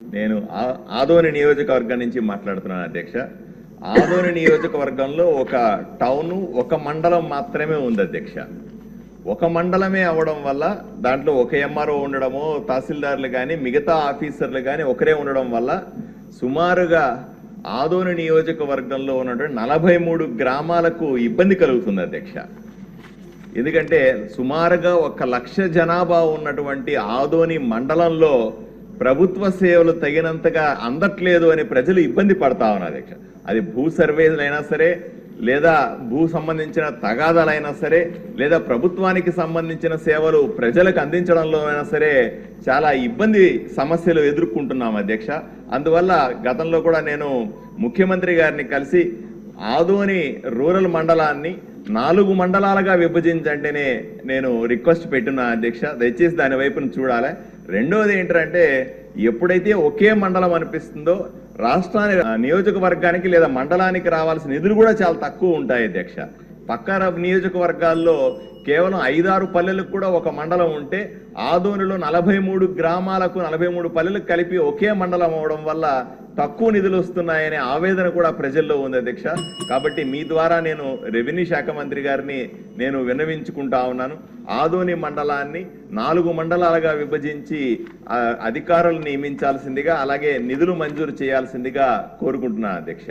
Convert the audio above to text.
నేను ఆదోని నియోజకవర్గం నుంచి మాట్లాడుతున్నాను అధ్యక్ష. ఆదోని నియోజకవర్గంలో ఒక టౌన్ ఒక మండలం మాత్రమే ఉంది అధ్యక్ష. ఒక మండలమే అవడం వల్ల దాంట్లో ఒక ఎంఆర్ఓ ఉండడమో తహసీల్దార్లు కానీ మిగతా ఆఫీసర్లు కానీ ఒకరే ఉండడం వల్ల సుమారుగా ఆదోని నియోజకవర్గంలో ఉన్నటువంటి 43 గ్రామాలకు ఇబ్బంది కలుగుతుంది అధ్యక్ష. ఎందుకంటే సుమారుగా 1 లక్ష జనాభా ఉన్నటువంటి ఆదోని మండలంలో ప్రభుత్వ సేవలు తగినంతగా అందట్లేదు అని ప్రజలు ఇబ్బంది పడతా ఉన్నారు అధ్యక్ష. అది భూ సర్వేలైనా సరే, లేదా భూ సంబంధించిన తగాదాలైనా సరే, లేదా ప్రభుత్వానికి సంబంధించిన సేవలు ప్రజలకు అందించడంలో అయినా సరే చాలా ఇబ్బంది సమస్యలు ఎదుర్కొంటున్నాం అధ్యక్ష. అందువల్ల గతంలో కూడా నేను ముఖ్యమంత్రి గారిని కలిసి ఆదోని రూరల్ మండలాన్ని 4 మండలాలుగా విభజించంటేనే నేను రిక్వెస్ట్ పెట్టిన అధ్యక్ష. దయచేసి దాని వైపును చూడాలి. రెండోది ఏంటంటే ఎప్పుడైతే ఒకే మండలం అనిపిస్తుందో రాష్ట్రానికి నియోజకవర్గానికి లేదా మండలానికి రావాల్సిన నిధులు కూడా చాలా తక్కువ ఉంటాయి అధ్యక్ష. పక్క నియోజకవర్గాల్లో కేవలం 5-6 పల్లెలకు కూడా ఒక మండలం ఉంటే ఆదోనిలో 43 గ్రామాలకు 43 పల్లెలకు కలిపి ఒకే మండలం అవడం వల్ల తక్కువ నిధులు వస్తున్నాయనే ఆవేదన కూడా ప్రజల్లో ఉంది అధ్యక్ష. కాబట్టి మీ ద్వారా నేను రెవెన్యూ శాఖ మంత్రి గారిని నేను విన్నవించుకుంటా ఉన్నాను. ఆదోని మండలాన్ని 4 మండలాలుగా విభజించి అధికారులు నియమించాల్సిందిగా, అలాగే నిధులు మంజూరు చేయాల్సిందిగా కోరుకుంటున్నాను అధ్యక్ష.